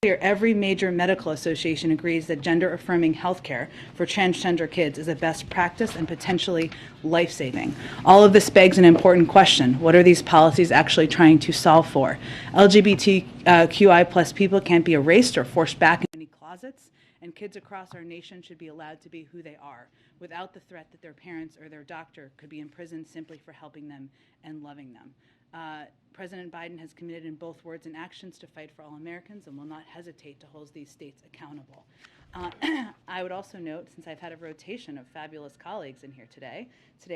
Every major medical association agrees that gender-affirming healthcare for transgender kids is a best practice and potentially life-saving. All of this begs an important question. What are these policies actually trying to solve for? LGBTQI plus people can't be erased or forced back in any closets, and kids across our nation should be allowed to be who they are, without the threat that their parents or their doctor could be imprisoned simply for helping them and loving them. President Biden has committed in both words and actions to fight for all Americans and will not hesitate to hold these states accountable. I would also note, since I've had a rotation of fabulous colleagues in here today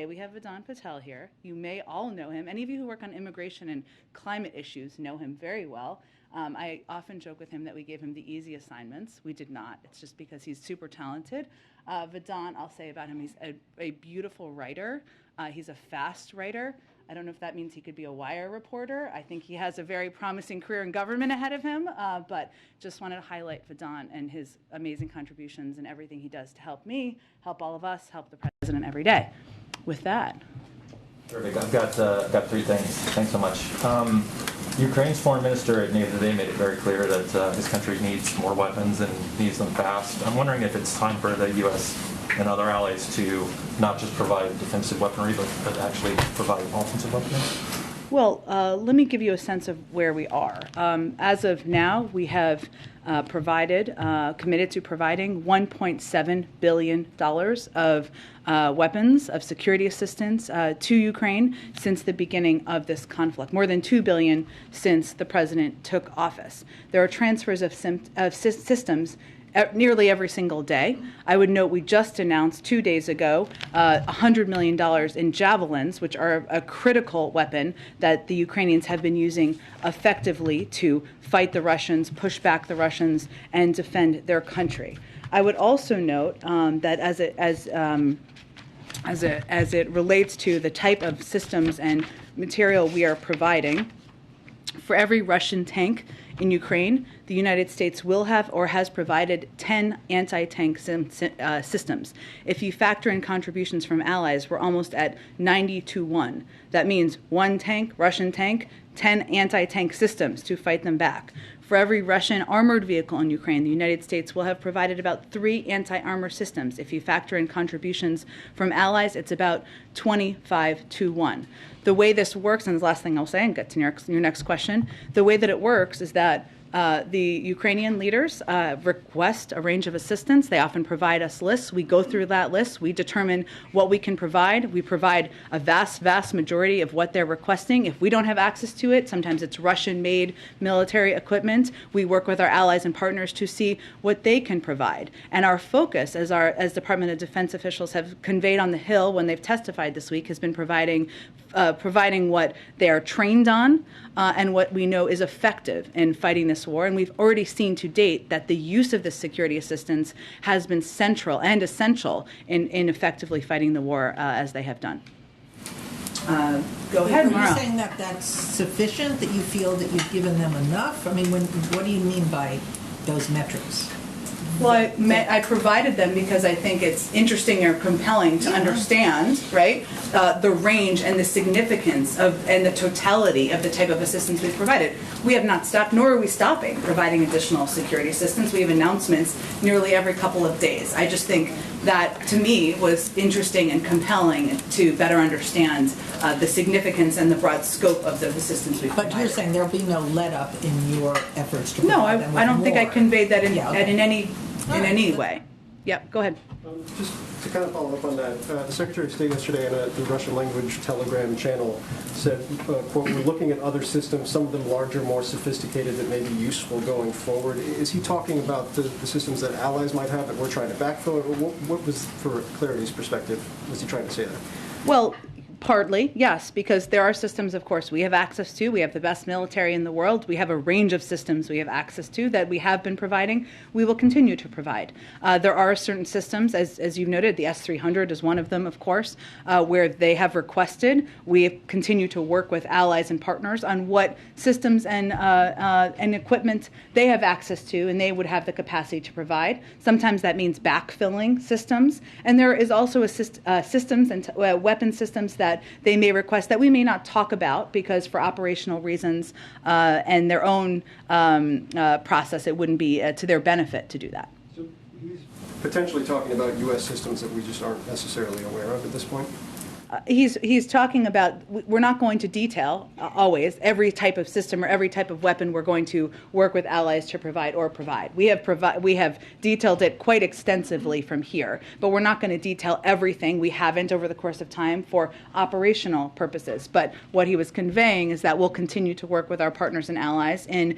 we have Vedant Patel here. You may all know him. Any of you who work on immigration and climate issues know him very well. I often joke with him that we gave him the easy assignments. We did not. It's just because he's super talented. Vedant, I'll say about him, he's a beautiful writer. He's a fast writer. I don't know if that means he could be a wire reporter. I think he has a very promising career in government ahead of him, but just wanted to highlight Vedant and his amazing contributions and everything he does to help me, help all of us, help the president every day. With that. Perfect. I've got three things. Thanks so much. Ukraine's foreign minister at the end of the day made it very clear that his country needs more weapons and needs them fast. I'm wondering if it's time for the U.S. and other allies to not just provide defensive weaponry, but actually provide offensive weaponry? Well, let me give you a sense of where we are. As of now, we have committed to providing $1.7 billion of weapons, of security assistance to Ukraine since the beginning of this conflict, more than $2 billion since the president took office. There are transfers of systems nearly every single day. I would note we just announced 2 days ago $100 million in javelins, which are a critical weapon that the Ukrainians have been using effectively to fight the Russians, push back the Russians, and defend their country. I would also note that as it relates to the type of systems and material we are providing, for every Russian tank in Ukraine, the United States will have or has provided 10 anti-tank systems. If you factor in contributions from allies, we're almost at 90-1. That means one tank, Russian tank, 10 anti-tank systems to fight them back. For every Russian armored vehicle in Ukraine, the United States will have provided about 3 anti-armor systems. If you factor in contributions from allies, it's about 25-1. The way this works, and the last thing I'll say, and get to your next question, the way that it works is that the Ukrainian leaders request a range of assistance. They often provide us lists. We go through that list. We determine what we can provide. We provide a vast, vast majority of what they're requesting. If we don't have access to it, sometimes it's Russian-made military equipment. We work with our allies and partners to see what they can provide. And our focus, as Department of Defense officials have conveyed on the Hill when they've testified this week, has been providing what they are trained on and what we know is effective in fighting this war. And we've already seen to date that the use of this security assistance has been central and essential in effectively fighting the war as they have done. Go ahead, Mara. Are you saying that that's sufficient, that you feel that you've given them enough? I mean, what do you mean by those metrics? Well, I provided them because I think it's interesting or compelling to understand, right, the range and the significance and the totality of the type of assistance we've provided. We have not stopped, nor are we stopping providing additional security assistance. We have announcements nearly every couple of days. I just think that, to me, was interesting and compelling to better understand the significance and the broad scope of the assistance we've provided. But you're saying there'll be no let-up in your efforts to provide them with I don't more. think I conveyed that in any way. Yep, go ahead. Just to kind of follow up on that, the Secretary of State yesterday on the Russian language Telegram channel said, quote, "We're looking at other systems, some of them larger, more sophisticated, that may be useful going forward." Is he talking about the systems that allies might have that we're trying to backfill? Or what was, for clarity's perspective, was he trying to say that? Well, partly, yes, because there are systems, of course, we have access to. We have the best military in the world. We have a range of systems we have access to that we have been providing. We will continue to provide. There are certain systems, as you've noted, the S-300 is one of them, of course, where they have requested. We continue to work with allies and partners on what systems and equipment they have access to and they would have the capacity to provide. Sometimes that means backfilling systems. And there is also systems and weapon systems that that they may request that we may not talk about because for operational reasons and their own process, it wouldn't be to their benefit to do that. So he's potentially talking about U.S. systems that we just aren't necessarily aware of at this point? He's talking about, we're not going to detail always every type of system or every type of weapon we're going to work with allies to provide. We have detailed it quite extensively from here, but we're not going to detail everything. We haven't over the course of time for operational purposes. But what he was conveying is that we'll continue to work with our partners and allies in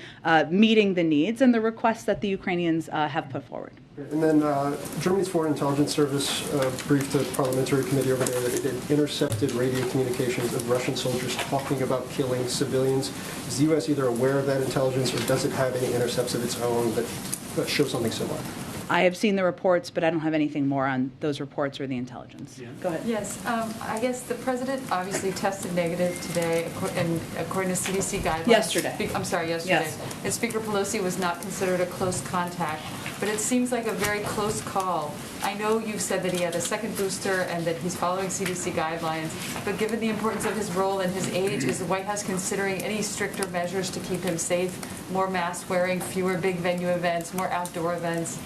meeting the needs and the requests that the Ukrainians have put forward. And then Germany's Foreign Intelligence Service briefed the parliamentary committee over there that it had intercepted radio communications of Russian soldiers talking about killing civilians. Is the U.S. either aware of that intelligence or does it have any intercepts of its own that show something similar? I have seen the reports, but I don't have anything more on those reports or the intelligence. Yeah. Go ahead. Yes, I guess the president obviously tested negative today, and according to CDC guidelines. Yesterday. Yesterday. Yes. And Speaker Pelosi was not considered a close contact, but it seems like a very close call. I know you've said that he had a second booster and that he's following CDC guidelines, but given the importance of his role and his age, is the White House considering any stricter measures to keep him safe, more mask wearing, fewer big venue events, more outdoor events?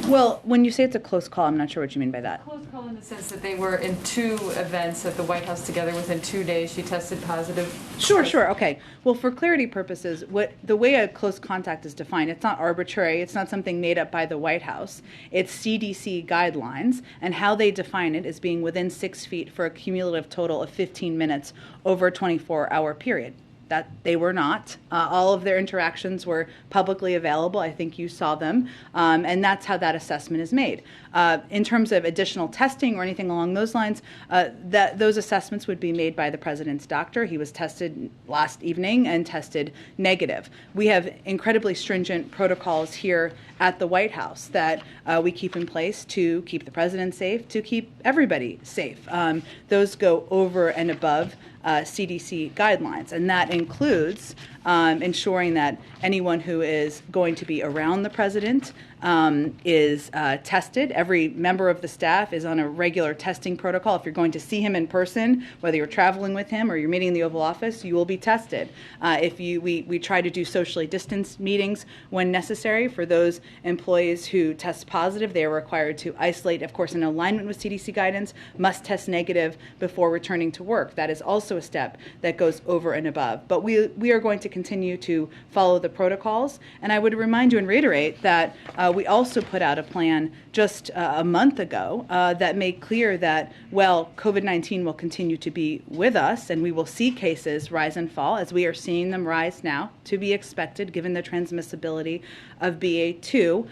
Well, when you say it's a close call, I'm not sure what you mean by that. Close call in the sense that they were in 2 events at the White House together within 2 days. She tested positive. Sure. Okay. Well, for clarity purposes, the way a close contact is defined, it's not arbitrary. It's not something made up by the White House. It's CDC guidelines, and how they define it is being within 6 feet for a cumulative total of 15 minutes over a 24-hour period. That they were not. All of their interactions were publicly available. I think you saw them. And that's how that assessment is made. In terms of additional testing or anything along those lines, those assessments would be made by the president's doctor. He was tested last evening and tested negative. We have incredibly stringent protocols here at the White House that we keep in place to keep the president safe, to keep everybody safe. Those go over and above CDC guidelines, and that includes ensuring that anyone who is going to be around the president is tested. Every member of the staff is on a regular testing protocol. If you're going to see him in person, whether you're traveling with him or you're meeting in the Oval Office, you will be tested. We try to do socially distanced meetings when necessary. For those employees who test positive, they are required to isolate, of course, in alignment with CDC guidance, must test negative before returning to work. That is also a step that goes over and above. But we are going to continue to follow the protocols. And I would remind you and reiterate that we also put out a plan just a month ago that made clear that, well, COVID-19 will continue to be with us and we will see cases rise and fall as we are seeing them rise now, to be expected given the transmissibility of BA2.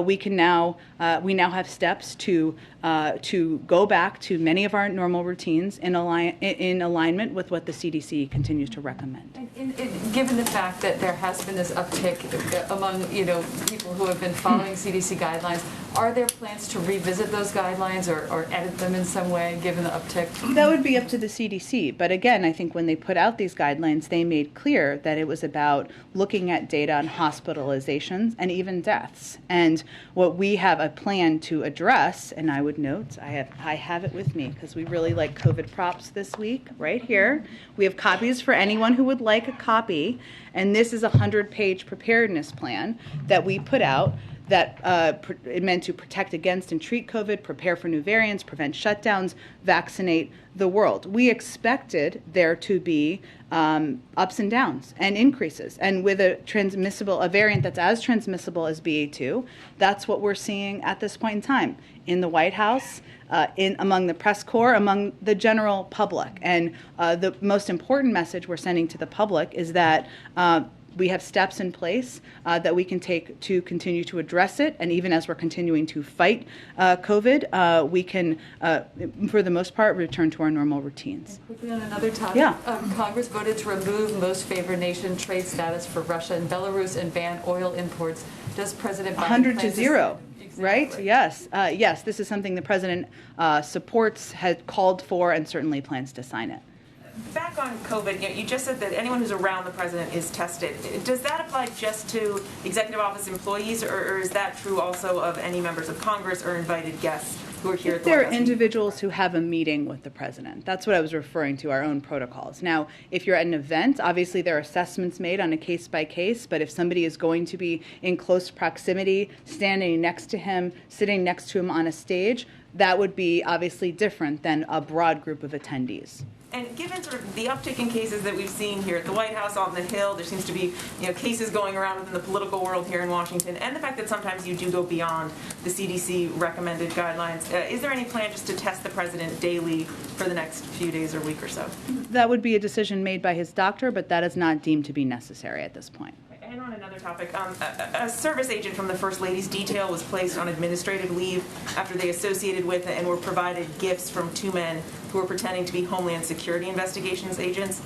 We now have steps to go back to many of our normal routines in alignment with what the CDC continues to recommend. Given the fact that there has been this uptick among people who have been following CDC guidelines, are there plans to revisit those guidelines or edit them in some way, given the uptick? That would be up to the CDC. But again, I think when they put out these guidelines, they made clear that it was about looking at data on hospitalizations and even deaths. And what we have a plan to address, and I would note, I have it with me because we really like COVID props this week, right here. We have copies for anyone who would like a copy. And this is a 100-page preparedness plan that we put out that it meant to protect against and treat COVID, prepare for new variants, prevent shutdowns, vaccinate the world. We expected there to be ups and downs and increases. And with a variant that's as transmissible as BA2, that's what we're seeing at this point in time in the White House, among the press corps, among the general public. And the most important message we're sending to the public is that we have steps in place that we can take to continue to address it. And even as we're continuing to fight COVID, we can, for the most part, return to our normal routines. And quickly on another topic, yeah. Congress voted to remove most favored nation trade status for Russia and Belarus and ban oil imports. Does President Biden 100 to 0. Exactly. Right? Yes. Yes, this is something the president supports, has called for, and certainly plans to sign it. back on COVID, you just said that anyone who's around the president is tested. Does that apply just to executive office employees, or is that true also of any members of Congress or invited guests who are here at the There White are House? individuals who have a meeting with the president. That's what I was referring to, our own protocols. Now, if you're at an event, obviously there are assessments made on a case-by-case, but if somebody is going to be in close proximity, standing next to him, sitting next to him on a stage, that would be obviously different than a broad group of attendees. And given sort of the uptick in cases that we've seen here at the White House, on the Hill, there seems to be cases going around within the political world here in Washington, and the fact that sometimes you do go beyond the CDC recommended guidelines, is there any plan just to test the president daily for the next few days or week or so? That would be a decision made by his doctor, but that is not deemed to be necessary at this point. And on another topic, a service agent from the First Lady's detail was placed on administrative leave after they associated with and were provided gifts from two men who were pretending to be Homeland Security investigations agents.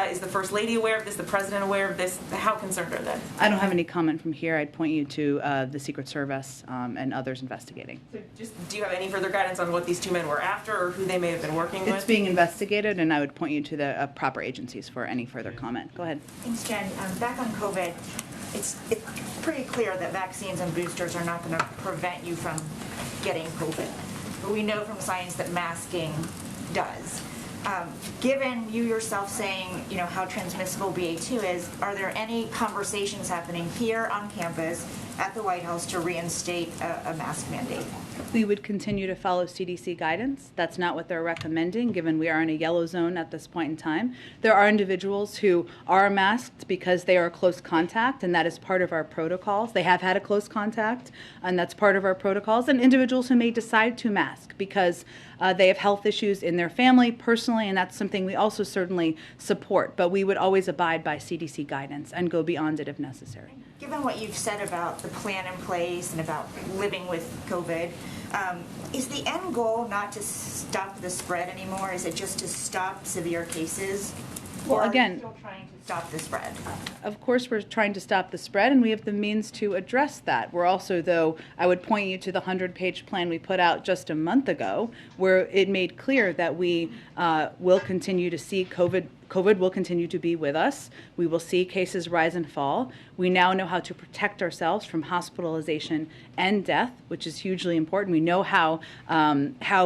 Is the First Lady aware of this? The President aware of this? How concerned are they? I don't have any comment from here. I'd point you to the Secret Service and others investigating. So do you have any further guidance on what these two men were after or who they may have been working with? It's being investigated, and I would point you to the proper agencies for any further comment. Go ahead. Thanks, Jen. Back on COVID, it's pretty clear that vaccines and boosters are not going to prevent you from getting COVID. But we know from science that masking does. Given you yourself saying, how transmissible BA2 is, are there any conversations happening here on campus at the White House to reinstate a mask mandate? We would continue to follow CDC guidance. That's not what they're recommending, given we are in a yellow zone at this point in time. There are individuals who are masked because they are close contact, and that is part of our protocols. They have had a close contact, and that's part of our protocols. And individuals who may decide to mask because they have health issues in their family, personally, and that's something we also certainly support. But we would always abide by CDC guidance and go beyond it if necessary. Given what you've said about the plan in place and about living with COVID, is the end goal not to stop the spread anymore? Is it just to stop severe cases? Well, or again, are you still trying to stop the spread? Of course, we're trying to stop the spread, and we have the means to address that. We're also, though, I would point you to the 100-page plan we put out just a month ago, where it made clear that we will continue to see COVID will continue to be with us. We will see cases rise and fall. We now know how to protect ourselves from hospitalization and death, which is hugely important. We know how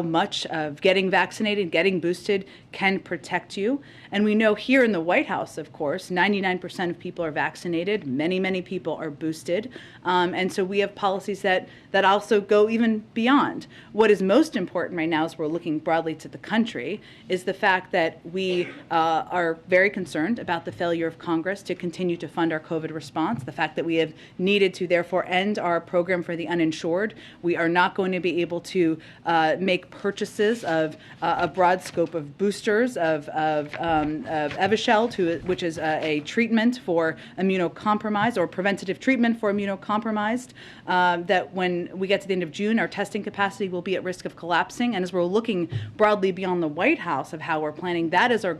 much of getting vaccinated, getting boosted can protect you. And we know here in the White House, of course, 99% of people are vaccinated. Many, many people are boosted. And so we have policies that also go even beyond. What is most important right now, as we're looking broadly to the country, is the fact that we are very concerned about the failure of Congress to continue to fund our COVID response, the fact that we have needed to therefore end our program for the uninsured. We are not going to be able to make purchases of a broad scope of boosters, of Evusheld, which is a treatment for immunocompromised or preventative treatment for immunocompromised, that when we get to the end of June, our testing capacity will be at risk of collapsing. And as we're looking broadly beyond the White House of how we're planning, that is our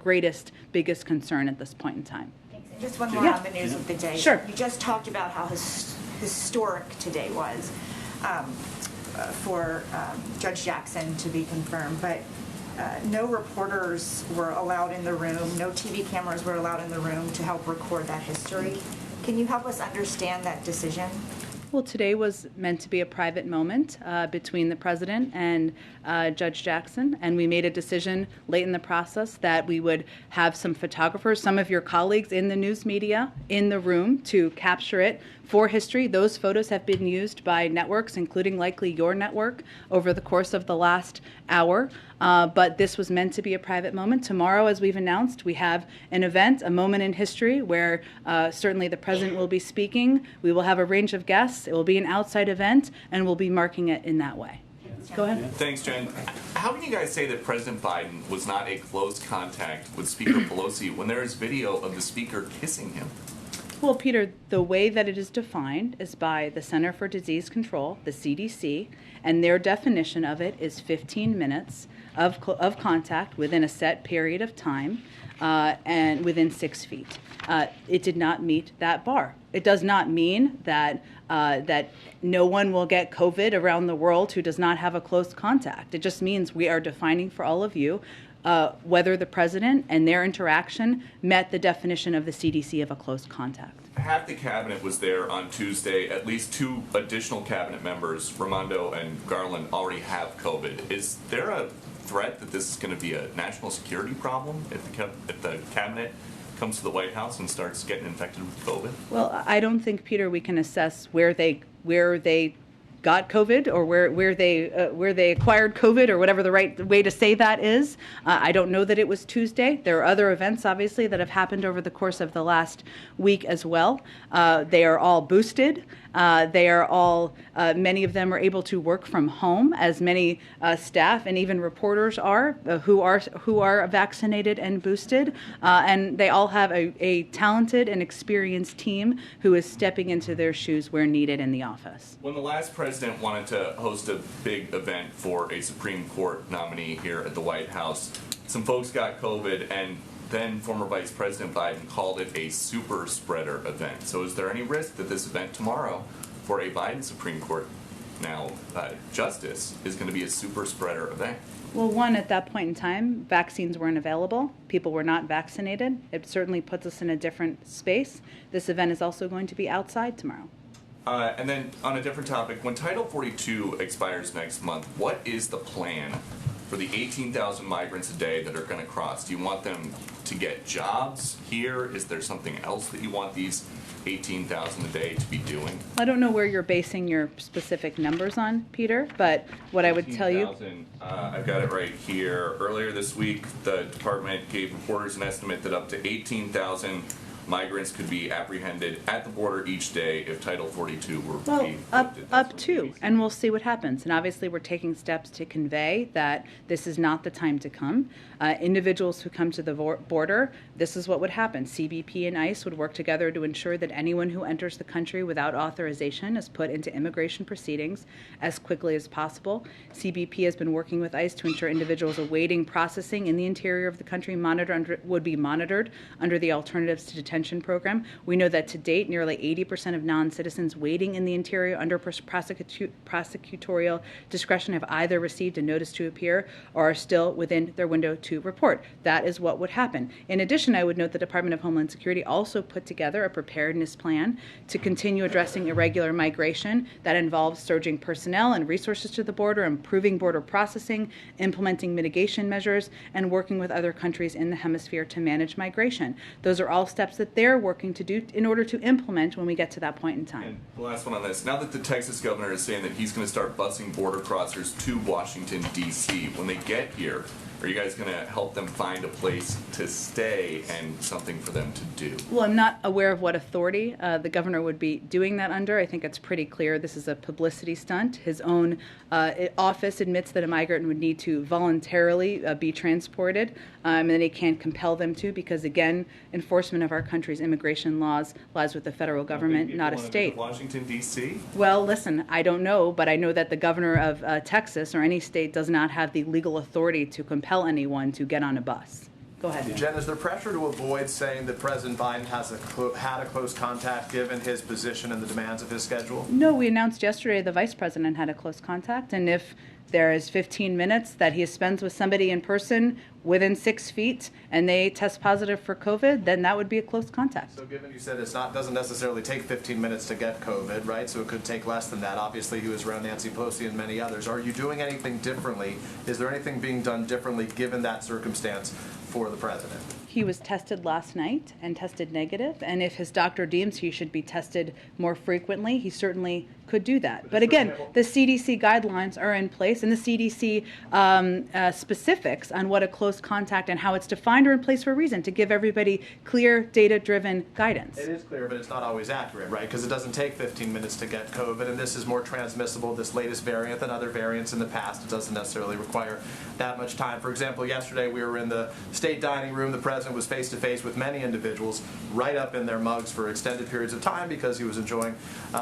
biggest concern at this point in time. Thanks. And just one more on the news of the day. Sure. You just talked about how historic today was for Judge Jackson to be confirmed, but no reporters were allowed in the room, no TV cameras were allowed in the room to help record that history. Can you help us understand that decision? Well, today was meant to be a private moment between the president and Judge Jackson, and we made a decision late in the process that we would have some photographers, some of your colleagues in the news media, in the room to capture it for history. Those photos have been used by networks, including likely your network, over the course of the last hour. But this was meant to be a private moment. Tomorrow, as we've announced, we have an event, a moment in history, where certainly the president will be speaking. We will have a range of guests. It will be an outside event, and we'll be marking it in that way. Go ahead. Thanks, Jen. How can you guys say that President Biden was not a close contact with Speaker Pelosi when there is video of the speaker kissing him? Well, Peter, the way that it is defined is by the Center for Disease Control, the CDC, and their definition of it is 15 minutes of contact within a set period of time and within 6 feet. It did not meet that bar. It does not mean that no one will get COVID around the world who does not have a close contact. It just means we are defining for all of you whether the president and their interaction met the definition of the CDC of a close contact. Half the cabinet was there on Tuesday. At least 2 additional cabinet members, Raimondo and Garland, already have COVID. Is there a threat that this is going to be a national security problem if the cabinet comes to the White House and starts getting infected with COVID? Well, I don't think, Peter, we can assess where they got COVID or where they acquired COVID or whatever the right way to say that is. I don't know that it was Tuesday. There are other events, obviously, that have happened over the course of the last week as well. They are all boosted. They are all, many of them are able to work from home, as many staff and even reporters are, who are vaccinated and boosted. And they all have a talented and experienced team who is stepping into their shoes where needed in the office. When the last president wanted to host a big event for a Supreme Court nominee here at the White House, some folks got COVID, and then former Vice President Biden called it a super spreader event. So is there any risk that this event tomorrow for a Biden Supreme Court justice is going to be a super spreader event? Well, one, at that point in time, vaccines weren't available. People were not vaccinated. It certainly puts us in a different space. This event is also going to be outside tomorrow. And then on a different topic, when Title 42 expires next month, what is the plan for the 18,000 migrants a day that are going to cross? Do you want them to get jobs here? Is there something else that you want these 18,000 a day to be doing? I don't know where you're basing your specific numbers on, Peter, but what I would tell you... I've got it right here. Earlier this week, the department gave reporters an estimate that up to 18,000 migrants could be apprehended at the border each day if Title 42 were being lifted. Up to, and we'll see what happens. And obviously we're taking steps to convey that this is not the time to come. Individuals who come to the border, this is what would happen. CBP and ICE would work together to ensure that anyone who enters the country without authorization is put into immigration proceedings as quickly as possible. CBP has been working with ICE to ensure individuals awaiting processing in the interior of the country would be monitored under the Alternatives to Detention program. We know that to date, nearly 80% of non-citizens waiting in the interior under prosecutorial discretion have either received a notice to appear or are still within their window to report. That is what would happen. In addition, I would note the Department of Homeland Security also put together a preparedness plan to continue addressing irregular migration that involves surging personnel and resources to the border, improving border processing, implementing mitigation measures, and working with other countries in the hemisphere to manage migration. Those are all steps that they're working to do in order to implement when we get to that point in time. And the last one on this, now that the Texas governor is saying that he's going to start busing border crossers to Washington, D.C., when they get here, are you guys going to help them find a place to stay and something for them to do? Well, I'm not aware of what authority the governor would be doing that under. I think it's pretty clear this is a publicity stunt. His own office admits that a migrant would need to voluntarily be transported, and then he can't compel them to because, again, enforcement of our country's immigration laws lies with the federal government, not a state. Washington, D.C.? Well, listen, I don't know, but I know that the governor of Texas or any state does not have the legal authority to compel anyone to get on a bus. Go ahead. Jen, is there pressure to avoid saying that President Biden has had a close contact given his position and the demands of his schedule? No, we announced yesterday the vice president had a close contact, and if there is 15 minutes that he spends with somebody in person within 6 feet and they test positive for COVID, then that would be a close contact. So given you said it doesn't necessarily take 15 minutes to get COVID, right? So it could take less than that. Obviously, he was around Nancy Pelosi and many others. Are you doing anything differently? Is there anything being done differently given that circumstance for the president? He was tested last night and tested negative, and if his doctor deems he should be tested more frequently, he certainly could do that. But again, the CDC guidelines are in place, and the CDC specifics on what a close contact and how it's defined are in place for a reason, to give everybody clear, data-driven guidance. It is clear, but it's not always accurate, right? Because it doesn't take 15 minutes to get COVID, and this is more transmissible, this latest variant, than other variants in the past. It doesn't necessarily require that much time. For example, yesterday we were in the state dining room. The president was face-to-face with many individuals right up in their mugs for extended periods of time because he was enjoying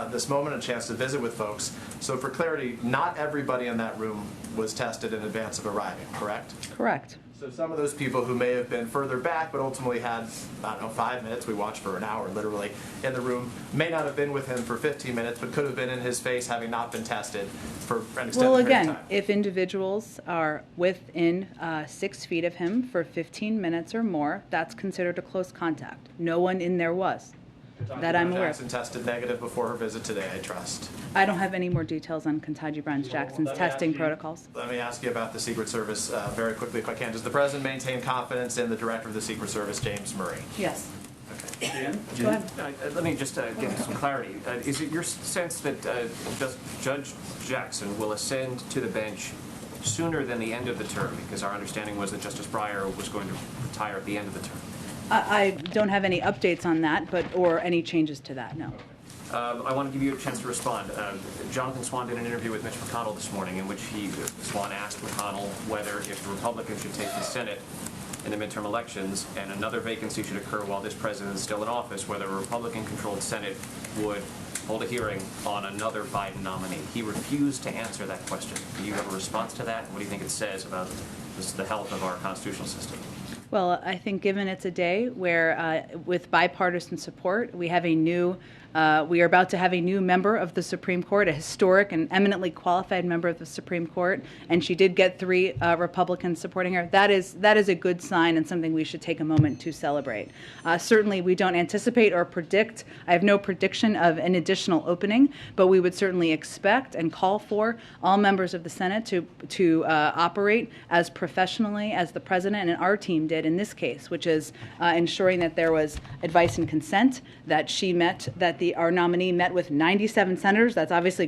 this moment, a chance to visit with folks. So for clarity, not everybody in that room was tested in advance of arriving, correct? Correct. So some of those people who may have been further back but ultimately had, 5 minutes, we watched for an hour literally, in the room, may not have been with him for 15 minutes, but could have been in his face having not been tested for an extended Well, period of again, time. if individuals are within 6 feet of him for 15 minutes or more, that's considered a close contact. No one in there was, that I'm aware of. Jackson tested negative before her visit today, I trust. I don't have any more details on Ketanji Brown-Jackson's Let me ask testing you- protocols. Let me ask you about the Secret Service very quickly, if I can. Does the President maintain confidence in the Director of the Secret Service, James Murray? Yes. Okay. Go ahead. Let me just get some clarity. Is it your sense that Judge Jackson will ascend to the bench sooner than the end of the term? Because our understanding was that Justice Breyer was going to retire at the end of the term. I don't have any updates on that, or any changes to that, no. I want to give you a chance to respond. Jonathan Swan did an interview with Mitch McConnell this morning in which Swan asked McConnell whether if the Republicans should take the Senate in the midterm elections and another vacancy should occur while this president is still in office, whether a Republican-controlled Senate would hold a hearing on another Biden nominee. He refused to answer that question. Do you have a response to that? What do you think it says about the health of our constitutional system? Well, I think given it's a day where, with bipartisan support, we are about to have a new member of the Supreme Court, a historic and eminently qualified member of the Supreme Court, and she did get 3 Republicans supporting her. That is a good sign and something we should take a moment to celebrate. Certainly, we don't anticipate or predict. I have no prediction of an additional opening, but we would certainly expect and call for all members of the Senate to operate as professionally as the president and our team did in this case, which is ensuring that there was advice and consent, that our nominee met with 97 senators. That's obviously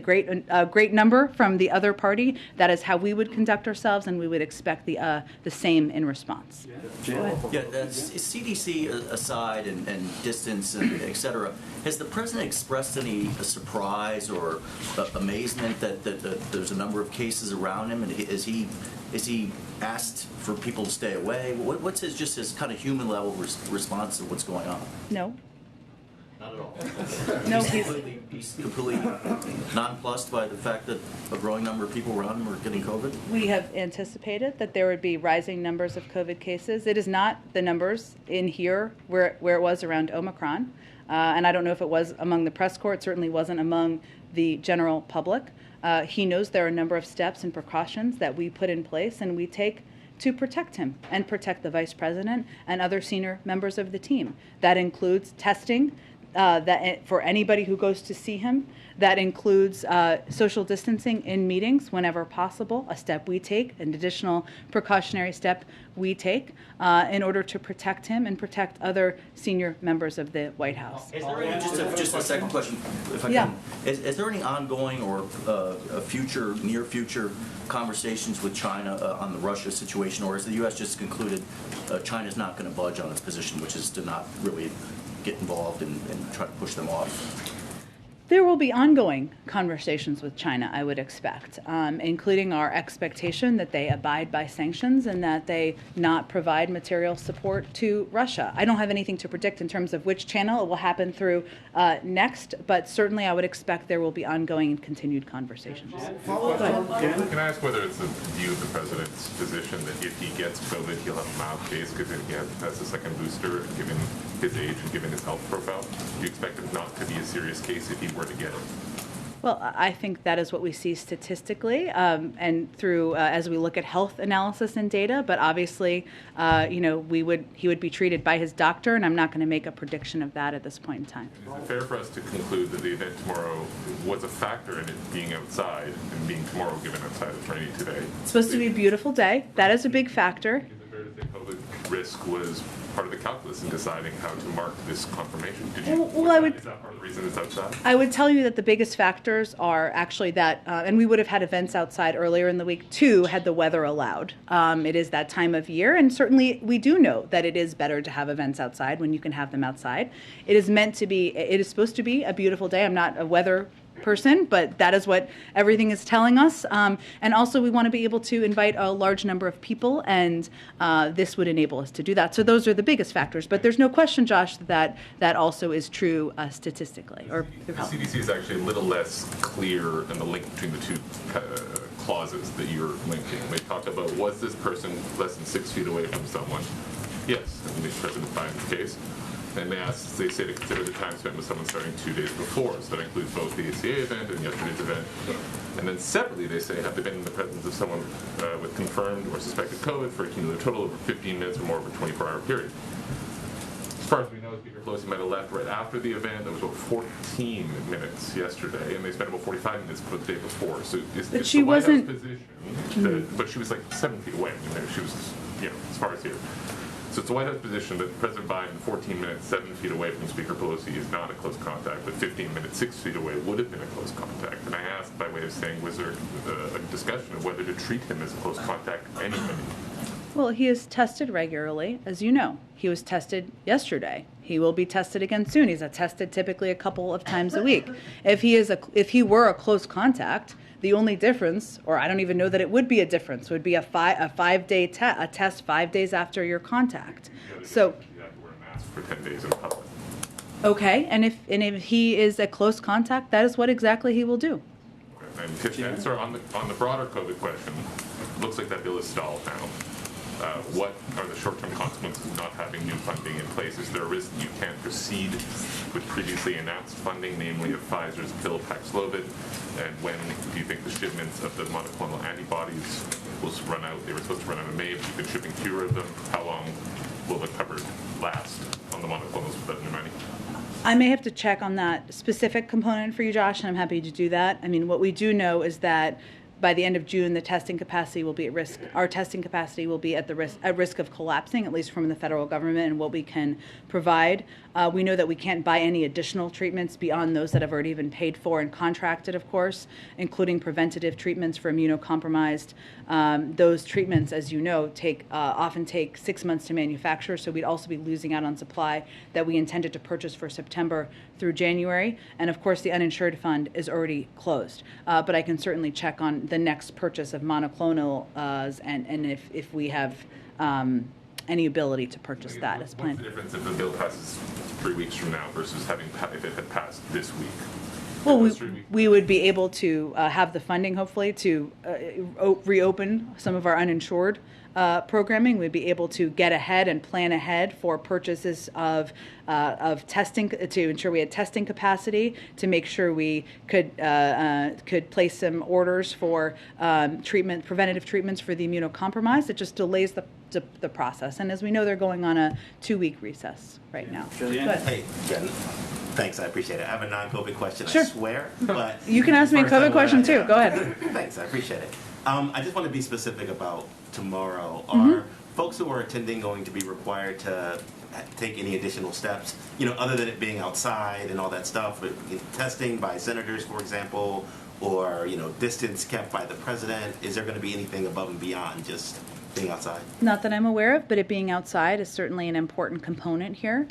a great number from the other party. That is how we would conduct ourselves, and we would expect the same in response. Yeah, CDC aside and distance and et cetera, has the president expressed any surprise or amazement that there's a number of cases around him, and is he asked for people to stay away? What's his kind of human level response to what's going on? No. Not at all. No, he's completely nonplussed by the fact that a growing number of people around him are getting COVID? We have anticipated that there would be rising numbers of COVID cases. It is not the numbers in here where it was around Omicron. And I don't know if it was among the press corps. It certainly wasn't among the general public. He knows there are a number of steps and precautions that we put in place and we take to protect him and protect the vice president and other senior members of the team. That includes testing for anybody who goes to see him. That includes social distancing in meetings whenever possible, a step we take, an additional precautionary step we take in order to protect him and protect other senior members of the White House. Is there any, just a second question, if I can. Is there any ongoing or near future conversations with China on the Russia situation, or has the U.S. just concluded China's not going to budge on its position, which is to not really get involved and try to push them off? There will be ongoing conversations with China, I would expect, including our expectation that they abide by sanctions and that they not provide material support to Russia. I don't have anything to predict in terms of which channel it will happen through next, but certainly I would expect there will be ongoing and continued conversations. Can I ask whether it's the view of the president's position that if he gets COVID, he'll have a mild case because he has a second booster, given his age and given his health profile? Do you expect it not to be a serious case if he were to get it? Well, I think that is what we see statistically and through as we look at health analysis and data. But obviously, he would be treated by his doctor, and I'm not going to make a prediction of that at this point in time. Is it fair for us to conclude that the event tomorrow was a factor in it being outside and being tomorrow given outside of training today? It's supposed to be a beautiful day. That is a big factor. Is it fair to say public risk was part of the calculus in deciding how to mark this confirmation? Is that part of the reason it's outside? I would tell you that the biggest factors are actually that, and we would have had events outside earlier in the week too, had the weather allowed. It is that time of year, and certainly we do know that it is better to have events outside when you can have them outside. It is supposed to be a beautiful day. I'm not a weather person, but that is what everything is telling us. And also we want to be able to invite a large number of people, and this would enable us to do that. So those are the biggest factors. But there's no question, Josh, that also is true statistically. The CDC is actually a little less clear in the link between the two clauses that you're linking. They talk about, was this person less than 6 feet away from someone? Yes, in the President Biden's case. And they say to consider the time spent with someone starting 2 days before. So that includes both the ACA event and yesterday's event. And then separately, they say, have they been in the presence of someone with confirmed or suspected COVID for a cumulative total of 15 minutes or more over a 24-hour period. As far as we know, Speaker Pelosi might have left right after the event. That was about 14 minutes yesterday, and they spent about 45 minutes the day before. So it's she the White House wasn't- position, but she was like 7 feet away. She was, as far as here. So it's the White House position that President Biden, 14 minutes, 7 feet away from Speaker Pelosi is not a close contact, but 15 minutes, 6 feet away would have been a close contact. And I asked by way of saying, was there a discussion of whether to treat him as a close contact anyway? Well, he is tested regularly, as you know. He was tested yesterday. He will be tested again soon. He's tested typically a couple of times a week. If he were a close contact, the only difference, or I don't even know that it would be a difference, would be a 5-day test 5 days after your contact. So You have to wear a mask for 10 days in public. okay, and if he is a close contact, that is what exactly he will do. And to answer on the broader COVID question, it looks like that bill is stalled now. What are the short-term consequences of not having new funding in place? Is there a risk that you can't proceed with previously announced funding, namely of Pfizer's pill Paxlovid? And when do you think the shipments of the monoclonal antibodies will run out? They were supposed to run out in May, but you've been shipping fewer of them. How long will the cupboard last on the monoclonals without new money? I may have to check on that specific component for you, Josh, and I'm happy to do that. I mean, what we do know is that by the end of June, the testing capacity will be at risk. Our testing capacity will be at risk of collapsing, at least from the federal government and what we can provide. We know that we can't buy any additional treatments beyond those that have already been paid for and contracted, of course, including preventative treatments for immunocompromised. Those treatments, as you know, often take 6 months to manufacture, so we'd also be losing out on supply that we intended to purchase for September through January. And of course, the uninsured fund is already closed. But I can certainly check on the next purchase of monoclonals and if we have any ability to purchase that as planned. What's the difference if the bill passes 3 weeks from now versus if it had passed this week? Well, we would be able to have the funding, hopefully, to reopen some of our uninsured programming. We'd be able to get ahead and plan ahead for purchases of testing to ensure we had testing capacity, to make sure we could place some orders for preventative treatments for the immunocompromised. It just delays the process. And as we know, they're going on a 2-week recess right now. Hey, Jen. Thanks, I appreciate it. I have a non-COVID question, Sure. I swear. But You can ask me a first I COVID question wanna- too. Go ahead. Thanks, I appreciate it. I just want to be specific about tomorrow. Mm-hmm. Are folks who are attending going to be required to take any additional steps, other than it being outside and all that stuff, but testing by senators, for example, or, distance kept by the president? Is there going to be anything above and beyond just being outside? Not that I'm aware of, but it being outside is certainly an important component here.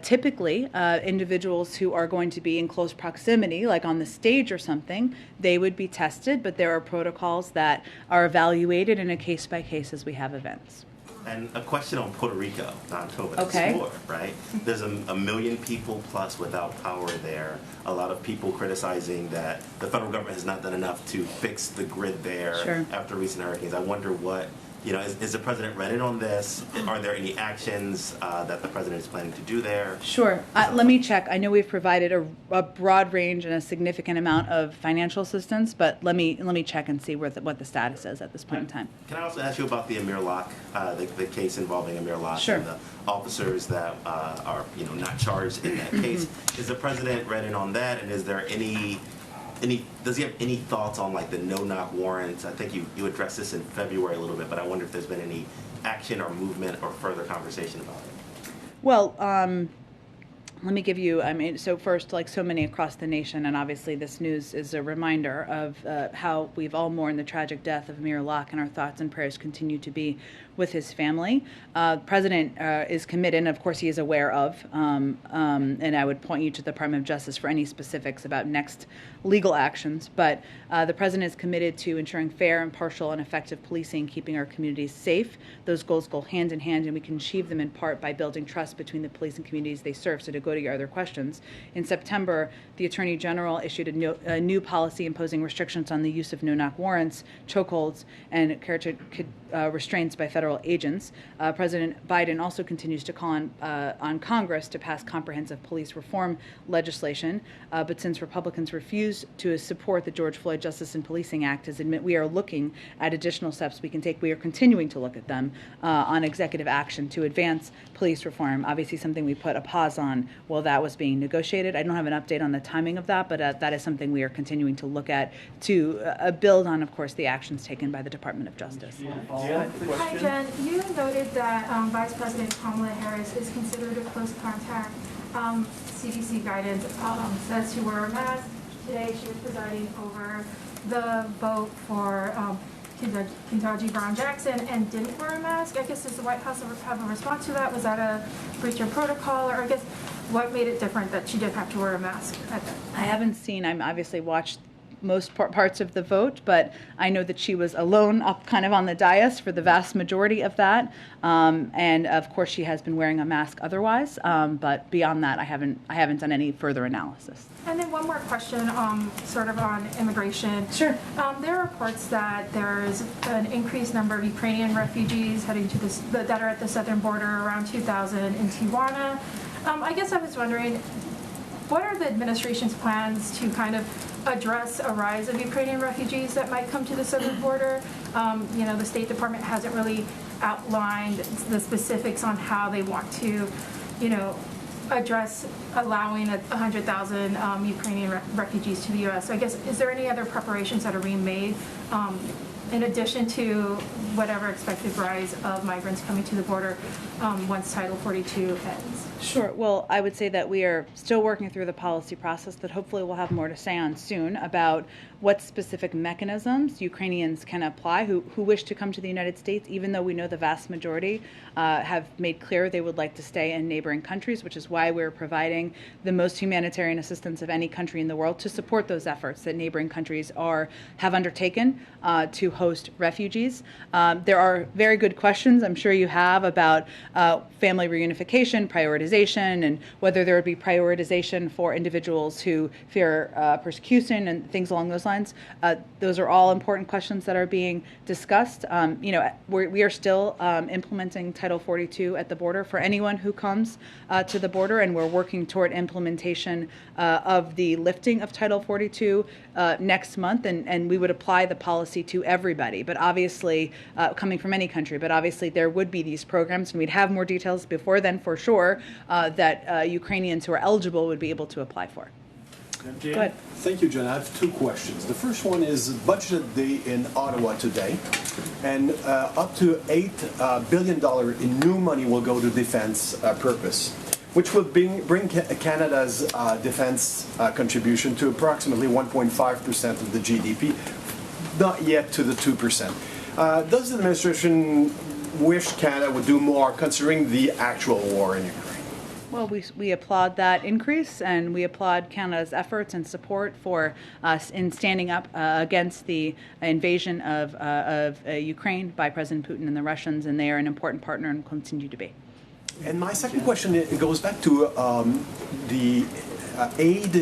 Typically, individuals who are going to be in close proximity, like on the stage or something, they would be tested, but there are protocols that are evaluated in a case-by-case as we have events. And a question on Puerto Rico, non-COVID Okay. score, right? There's a million people plus without power there. A lot of people criticizing that the federal government has not done enough to fix the grid there Sure. after recent hurricanes. I wonder what, is the president ready on this? Are there any actions that the president is planning to do there? Sure. Let me check. I know we've provided a broad range and a significant amount of financial assistance, but let me check and see what the status is at this point in time. Can I also ask you about the Amir Locke, the case involving Amir Locke Sure. and the officers that are not charged in that case? Is the president read in on that, and is there does he have any thoughts on like the no-knock warrants? I think you addressed this in February a little bit, but I wonder if there's been any action or movement or further conversation about it. Well, let me give you, so first, like so many across the nation, and obviously this news is a reminder of how we've all mourned the tragic death of Amir Locke, and our thoughts and prayers continue to be with his family. The president is committed, and of course he is aware of, and I would point you to the Department of Justice for any specifics about next legal actions, but the president is committed to ensuring fair, impartial, and effective policing, keeping our communities safe. Those goals go hand in hand, and we can achieve them in part by building trust between the police and communities they serve. So to go go to your other questions. In September, the Attorney General issued a new policy imposing restrictions on the use of no-knock warrants, chokeholds, and restraints by federal agents. President Biden also continues to call on Congress to pass comprehensive police reform legislation, but since Republicans refuse to support the George Floyd Justice in Policing Act, we are looking at additional steps we can take. We are continuing to look at them on executive action to advance police reform. Obviously, something we put a pause on while that was being negotiated. I don't have an update on the timing of that, but that is something we are continuing to look at to build on, of course, the actions taken by the Department of Justice. Hi, Jen. You noted that Vice President Kamala Harris is considered a close contact. CDC guidance says to wear a mask. Today, she was presiding over the vote for Ketanji Brown Jackson and didn't wear a mask. I guess does the White House have a response to that? Was that a breach of protocol, or I guess what made it different that she did have to wear a mask at that? I haven't seen. I'm obviously watched most parts of the vote, but I know that she was alone up kind of on the dais for the vast majority of that. And of course, she has been wearing a mask otherwise. But beyond that, I haven't done any further analysis. And then one more question, sort of on immigration. Sure. There are reports that there's an increased number of Ukrainian refugees heading to that are at the southern border, around 2,000 in Tijuana. I guess I was wondering, what are the administration's plans to kind of address a rise of Ukrainian refugees that might come to the southern border? The State Department hasn't really outlined the specifics on how they want to, address allowing 100,000 Ukrainian refugees to the U.S. So I guess, is there any other preparations that are being made in addition to whatever expected rise of migrants coming to the border once Title 42 ends? Sure. Well, I would say that we are still working through the policy process that hopefully we'll have more to say on soon about what specific mechanisms Ukrainians can apply who wish to come to the United States, even though we know the vast majority have made clear they would like to stay in neighboring countries, which is why we're providing the most humanitarian assistance of any country in the world to support those efforts that neighboring countries have undertaken to host refugees. There are very good questions I'm sure you have about family reunification, prioritization, and whether there would be prioritization for individuals who fear persecution and things along those lines. Those are all important questions that are being discussed. We are still implementing Title 42 at the border for anyone who comes to the border, and we're working toward implementation of the lifting of Title 42 next month, and we would apply the policy to everybody, but obviously coming from any country, but obviously there would be these programs, and we'd have more details before then for sure that Ukrainians who are eligible would be able to apply for. Go ahead. Thank you, Jen. I have two questions. The first one is Budget Day in Ottawa today, and up to $8 billion in new money will go to defense purpose, which will bring Canada's defense contribution to approximately 1.5% of the GDP, not yet to the 2%. Does the administration wish Canada would do more, considering the actual war in Ukraine? Well, we applaud that increase, and we applaud Canada's efforts and support for us in standing up against the invasion of Ukraine by President Putin and the Russians, and they are an important partner and continue to be. And my second question, it goes back to the aid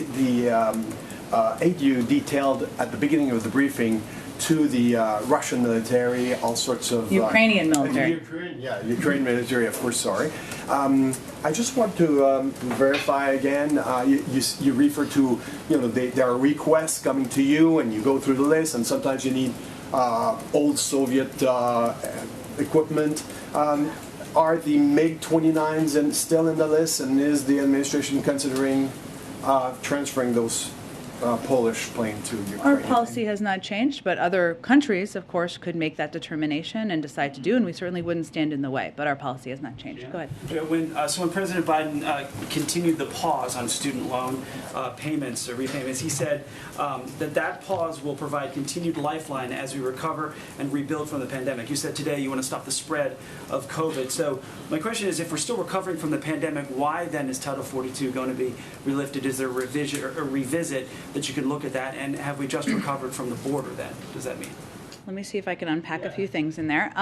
you detailed at the beginning of the briefing to the Russian military, all sorts of Ukrainian military. Ukrainian military, of course. Sorry. I just want to verify again. You refer to, there are requests coming to you, and you go through the list, and sometimes you need old Soviet equipment. Are the MiG-29s still in the list, and is the administration considering transferring those Polish plane to Ukraine? Our policy has not changed, but other countries, of course, could make that determination and decide to do, and we certainly wouldn't stand in the way, but our policy has not changed. Go ahead. When President Biden continued the pause on student loan payments or repayments, he said that pause will provide continued lifeline as we recover and rebuild from the pandemic. You said today you want to stop the spread of COVID. So my question is, if we're still recovering from the pandemic, why then is Title 42 going to be relifted? Is there a revision or a revisit that you can look at that, and have we just recovered from the border then? Does that mean? Let me see if I can unpack a few things in there.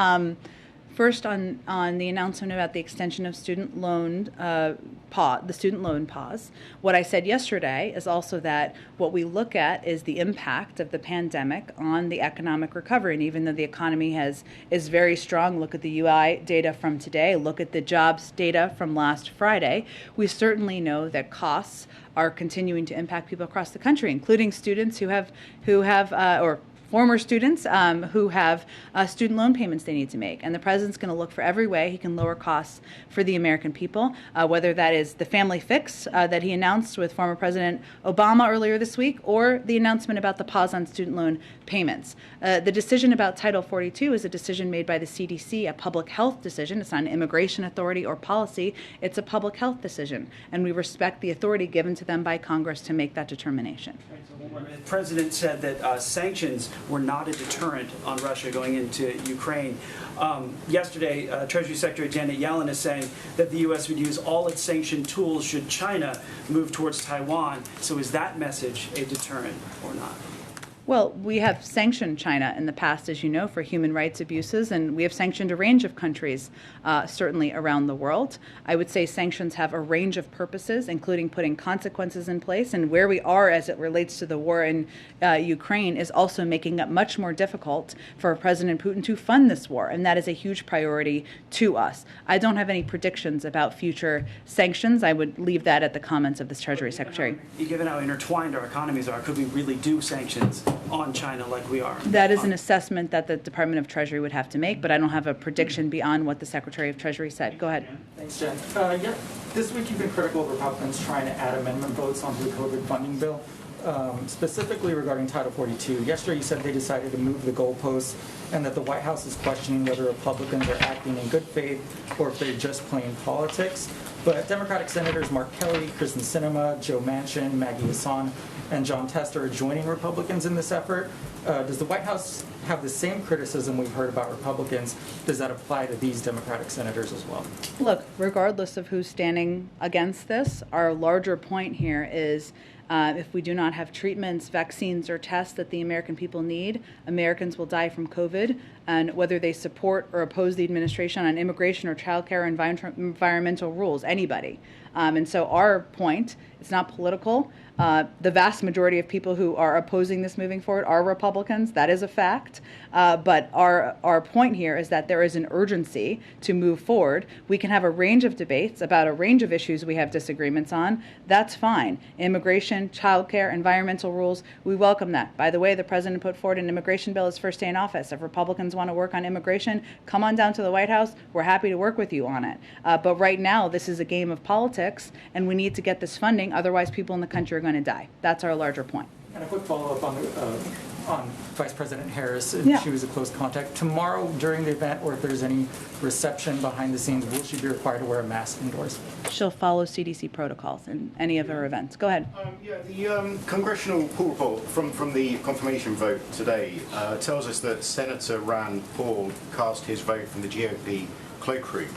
First, on the announcement about the extension of student loan the student loan pause, what I said yesterday is also that what we look at is the impact of the pandemic on the economic recovery. And even though the economy is very strong, look at the UI data from today, look at the jobs data from last Friday, we certainly know that costs are continuing to impact people across the country, including students who have or former students who have student loan payments they need to make. And the president's going to look for every way he can lower costs for the American people, whether that is the family fix that he announced with former President Obama earlier this week, or the announcement about the pause on student loan payments. The decision about Title 42 is a decision made by the CDC, a public health decision. It's not an immigration authority or policy. It's a public health decision. And we respect the authority given to them by Congress to make that determination. The president said that sanctions were not a deterrent on Russia going into Ukraine. Yesterday, Treasury Secretary Janet Yellen is saying that the U.S. would use all its sanction tools should China move towards Taiwan. So is that message a deterrent or not? Well, we have sanctioned China in the past, as you know, for human rights abuses, and we have sanctioned a range of countries, certainly around the world. I would say sanctions have a range of purposes, including putting consequences in place, and where we are as it relates to the war in Ukraine is also making it much more difficult for President Putin to fund this war, and that is a huge priority to us. I don't have any predictions about future sanctions. I would leave that at the comments of the Treasury Secretary. Given how intertwined our economies are, could we really do sanctions on China like we are? That is an assessment that the Department of Treasury would have to make, but I don't have a prediction beyond what the Secretary of Treasury said. Go ahead. Thanks, Jen. This week you've been critical of Republicans trying to add amendment votes onto the COVID funding bill, specifically regarding Title 42. Yesterday you said they decided to move the goalposts and that the White House is questioning whether Republicans are acting in good faith or if they're just playing politics. But Democratic Senators Mark Kelly, Kristen Sinema, Joe Manchin, Maggie Hassan, and John Tester are joining Republicans in this effort. Does the White House have the same criticism we've heard about Republicans? Does that apply to these Democratic senators as well? Look, regardless of who's standing against this, our larger point here is if we do not have treatments, vaccines, or tests that the American people need, Americans will die from COVID. And whether they support or oppose the administration on immigration or childcare or environmental rules, anybody. And so our point, it's not political. The vast majority of people who are opposing this moving forward are Republicans. That is a fact. But our point here is that there is an urgency to move forward. We can have a range of debates about a range of issues we have disagreements on. That's fine. Immigration, childcare, environmental rules, we welcome that. By the way, the president put forward an immigration bill his first day in office. If Republicans want to work on immigration, come on down to the White House. We're happy to work with you on it. But right now, this is a game of politics, and we need to get this funding. Otherwise, people in the country are going to die. That's our larger point. And a quick follow-up on Vice President Harris. Yeah. She was a close contact. Tomorrow during the event, or if there's any reception behind the scenes, will she be required to wear a mask indoors? She'll follow CDC protocols in any of her events. Go ahead. The congressional poll report from the confirmation vote today tells us that Senator Rand Paul cast his vote from the GOP cloakroom.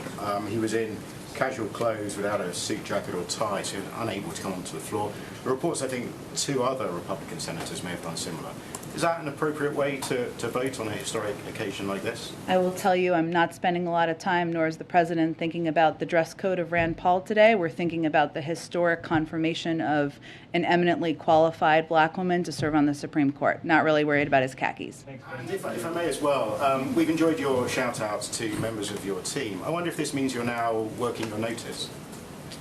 He was in casual clothes without a suit jacket or tie, so he was unable to come onto the floor. The reports, I think, 2 other Republican senators may have done similar. Is that an appropriate way to vote on a historic occasion like this? I will tell you, I'm not spending a lot of time, nor is the president, thinking about the dress code of Rand Paul today. We're thinking about the historic confirmation of an eminently qualified black woman to serve on the Supreme Court. Not really worried about his khakis. And if I may as well, we've enjoyed your shout-outs to members of your team. I wonder if this means you're now working your notice?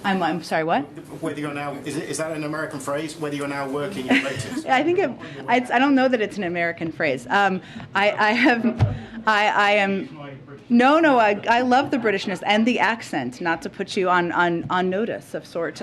I'm sorry, what? Whether you're now, is that an American phrase? Whether you're now working your notice? I think I don't know that it's an American phrase. I love the Britishness and the accent, not to put you on notice of sort.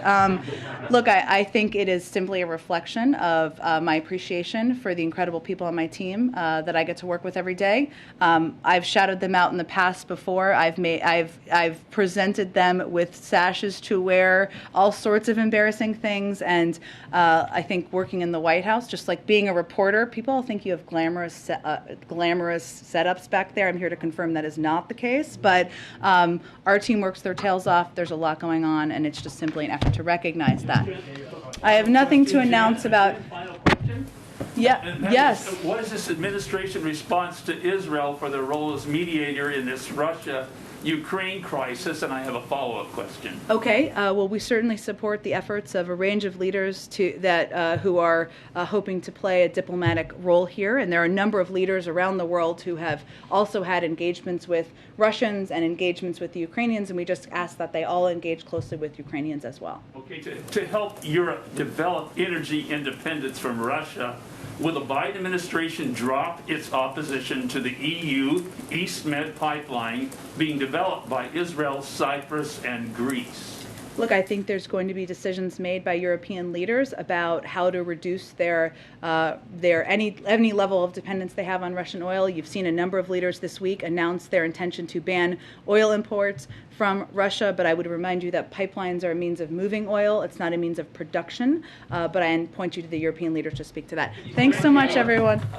Look, I think it is simply a reflection of my appreciation for the incredible people on my team that I get to work with every day. I've shouted them out in the past before. I've presented them with sashes to wear, all sorts of embarrassing things, and I think working in the White House, just like being a reporter, people think you have glamorous setups back there. I'm here to confirm that is not the case, but our team works their tails off. There's a lot going on, and it's just simply an effort to recognize that. I have nothing to announce about. Yeah. And that Yes. is, what is this administration response to Israel for their role as mediator in this Russia-Ukraine crisis? And I have a follow-up question. Okay. Well, we certainly support the efforts of a range of leaders who are hoping to play a diplomatic role here, and there are a number of leaders around the world who have also had engagements with Russians and engagements with the Ukrainians, and we just ask that they all engage closely with Ukrainians as well. Okay, to help Europe develop energy independence from Russia, will the Biden administration drop its opposition to the EU East Med pipeline being developed by Israel, Cyprus, and Greece? Look, I think there's going to be decisions made by European leaders about how to reduce their any level of dependence they have on Russian oil. You've seen a number of leaders this week announce their intention to ban oil imports from Russia, but I would remind you that pipelines are a means of moving oil. It's not a means of production, but I point you to the European leaders to speak to that. Thanks so much, everyone.